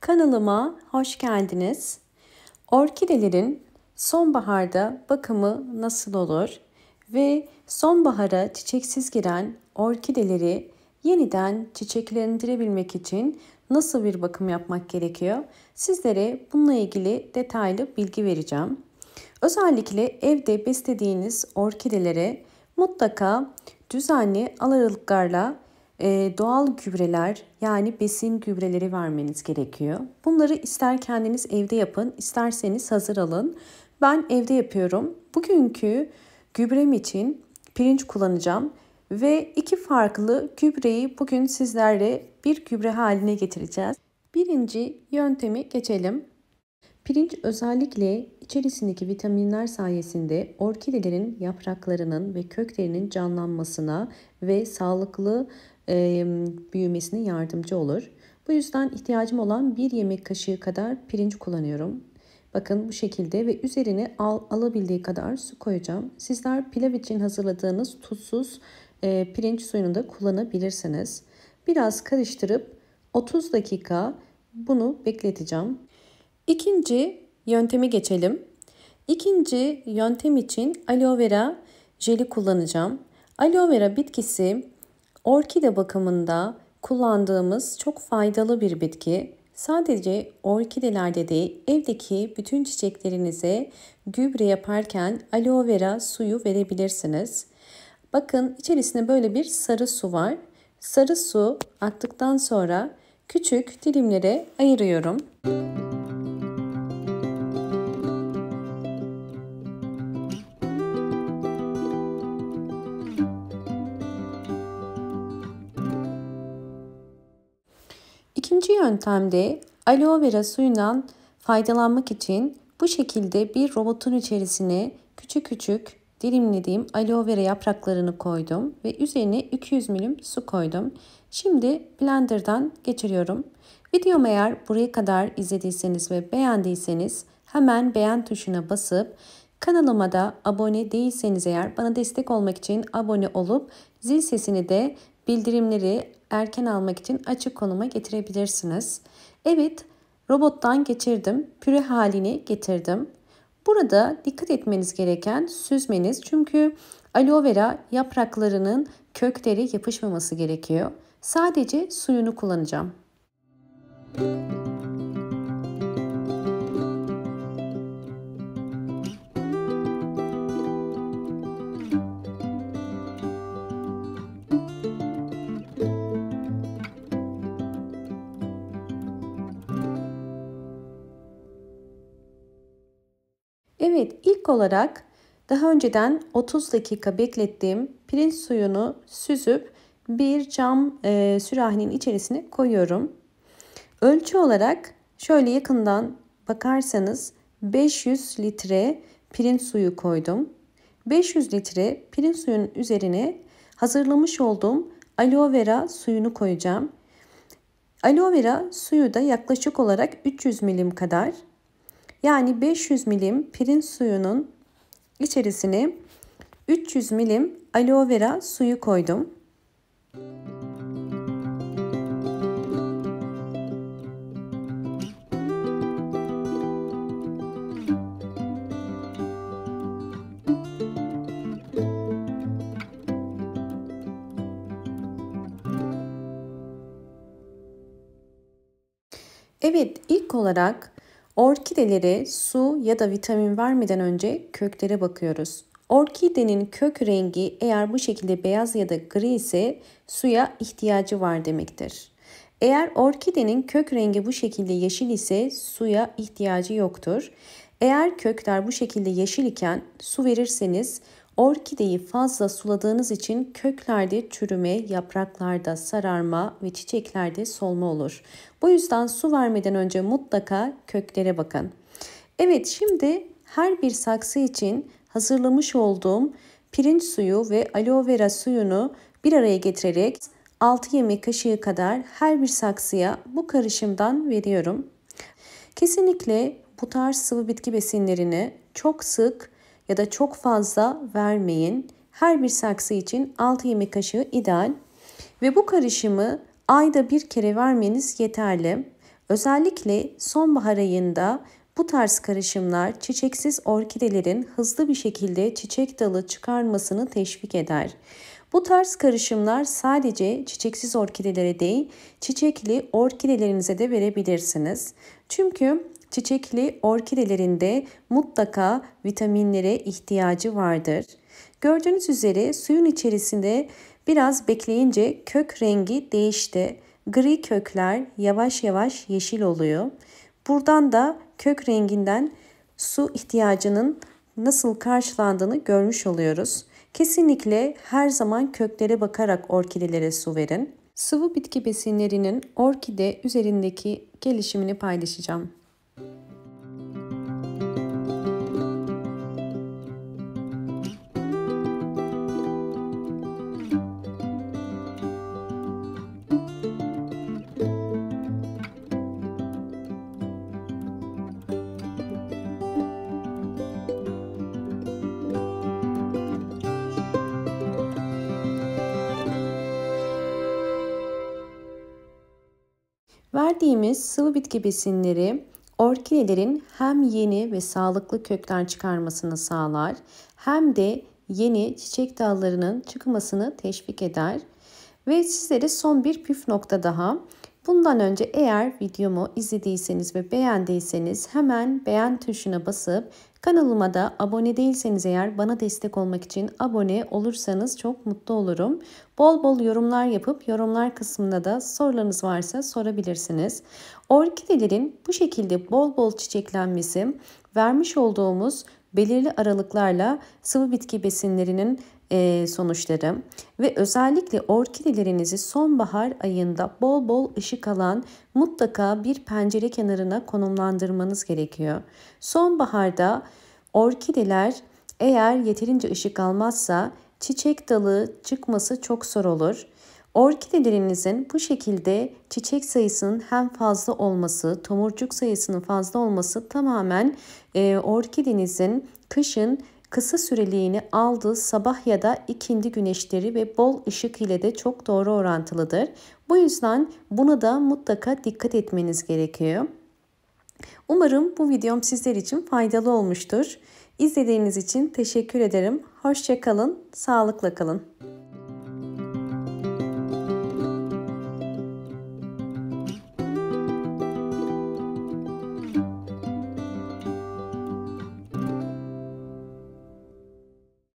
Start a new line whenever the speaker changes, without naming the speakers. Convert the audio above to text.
Kanalıma hoş geldiniz. Orkidelerin sonbaharda bakımı nasıl olur ve sonbahara çiçeksiz giren orkideleri yeniden çiçeklendirebilmek için nasıl bir bakım yapmak gerekiyor? Sizlere bununla ilgili detaylı bilgi vereceğim. Özellikle evde beslediğiniz orkidelere mutlaka düzenli aralıklarla doğal gübreler yani besin gübreleri vermeniz gerekiyor. Bunları ister kendiniz evde yapın, isterseniz hazır alın. Ben evde yapıyorum. Bugünkü gübrem için pirinç kullanacağım ve iki farklı gübreyi bugün sizlerle bir gübre haline getireceğiz. Birinci yöntemi geçelim. Pirinç özellikle içerisindeki vitaminler sayesinde orkidelerin yapraklarının ve köklerinin canlanmasına ve sağlıklı büyümesine yardımcı olur. Bu yüzden ihtiyacım olan 1 yemek kaşığı kadar pirinç kullanıyorum. Bakın bu şekilde ve üzerine alabildiği kadar su koyacağım. Sizler pilav için hazırladığınız tuzsuz pirinç suyunu da kullanabilirsiniz. Biraz karıştırıp 30 dakika bunu bekleteceğim. İkinci yöntemi geçelim. İkinci yöntem için aloe vera jeli kullanacağım. Aloe vera bitkisi orkide bakımında kullandığımız çok faydalı bir bitki. Sadece orkidelerde değil, evdeki bütün çiçeklerinize gübre yaparken aloe vera suyu verebilirsiniz. Bakın içerisinde böyle bir sarı su var. Sarı su aktıktan sonra küçük dilimlere ayırıyorum. İkinci yöntemde aloe vera suyundan faydalanmak için bu şekilde bir robotun içerisine küçük küçük dilimlediğim aloe vera yapraklarını koydum ve üzerine 200 ml su koydum. Şimdi blenderdan geçiriyorum. Videomu eğer buraya kadar izlediyseniz ve beğendiyseniz hemen beğen tuşuna basıp kanalıma da abone değilseniz eğer bana destek olmak için abone olup zil sesini de bildirimleri erken almak için açık konuma getirebilirsiniz. Evet, robottan geçirdim. Püre haline getirdim. Burada dikkat etmeniz gereken süzmeniz. Çünkü aloe vera yapraklarının kökleri yapışmaması gerekiyor. Sadece suyunu kullanacağım. Evet, ilk olarak daha önceden 30 dakika beklettiğim pirinç suyunu süzüp bir cam sürahinin içerisine koyuyorum. Ölçü olarak şöyle yakından bakarsanız 500 litre pirinç suyu koydum. 500 litre pirinç suyunun üzerine hazırlamış olduğum aloe vera suyunu koyacağım. Aloe vera suyu da yaklaşık olarak 300 milim kadar. Yani 500 milim pirinç suyunun içerisine 300 milim aloe vera suyu koydum. Evet, ilk olarak orkidelere su ya da vitamin vermeden önce köklere bakıyoruz. Orkidenin kök rengi eğer bu şekilde beyaz ya da gri ise suya ihtiyacı var demektir. Eğer orkidenin kök rengi bu şekilde yeşil ise suya ihtiyacı yoktur. Eğer kökler bu şekilde yeşil iken su verirseniz orkideyi fazla suladığınız için köklerde çürüme, yapraklarda sararma ve çiçeklerde solma olur. Bu yüzden su vermeden önce mutlaka köklere bakın. Evet, şimdi her bir saksı için hazırlamış olduğum pirinç suyu ve aloe vera suyunu bir araya getirerek 6 yemek kaşığı kadar her bir saksıya bu karışımdan veriyorum. Kesinlikle bu tarz sıvı bitki besinlerini çok sık ya da çok fazla vermeyin. Her bir saksı için 6 yemek kaşığı ideal ve bu karışımı ayda bir kere vermeniz yeterli. Özellikle sonbahar ayında bu tarz karışımlar çiçeksiz orkidelerin hızlı bir şekilde çiçek dalı çıkarmasını teşvik eder. Bu tarz karışımlar sadece çiçeksiz orkidelere değil, çiçekli orkidelerinize de verebilirsiniz. Çünkü çiçekli orkidelerinde mutlaka vitaminlere ihtiyacı vardır. Gördüğünüz üzere suyun içerisinde biraz bekleyince kök rengi değişti. Gri kökler yavaş yavaş yeşil oluyor. Buradan da kök renginden su ihtiyacının nasıl karşılandığını görmüş oluyoruz. Kesinlikle her zaman köklere bakarak orkidelere su verin. Sıvı bitki besinlerinin orkide üzerindeki gelişimini paylaşacağım. Verdiğimiz sıvı bitki besinleri orkidelerin hem yeni ve sağlıklı kökler çıkarmasını sağlar, hem de yeni çiçek dallarının çıkmasını teşvik eder. Ve sizlere son bir püf nokta daha. Bundan önce eğer videomu izlediyseniz ve beğendiyseniz hemen beğen tuşuna basıp kanalıma da abone değilseniz eğer bana destek olmak için abone olursanız çok mutlu olurum. Bol bol yorumlar yapıp yorumlar kısmında da sorularınız varsa sorabilirsiniz. Orkidelerin bu şekilde bol bol çiçeklenmesi vermiş olduğumuz belirli aralıklarla sıvı bitki besinlerinin sonuçları ve özellikle orkidelerinizi sonbahar ayında bol bol ışık alan mutlaka bir pencere kenarına konumlandırmanız gerekiyor. Sonbaharda orkideler eğer yeterince ışık almazsa çiçek dalı çıkması çok zor olur. Orkidelerinizin bu şekilde çiçek sayısının hem fazla olması, tomurcuk sayısının fazla olması tamamen orkidenizin kışın kısa süreliğini aldığı sabah ya da ikindi güneşleri ve bol ışık ile de çok doğru orantılıdır. Bu yüzden buna da mutlaka dikkat etmeniz gerekiyor. Umarım bu videom sizler için faydalı olmuştur. İzlediğiniz için teşekkür ederim. Hoşça kalın, sağlıkla kalın.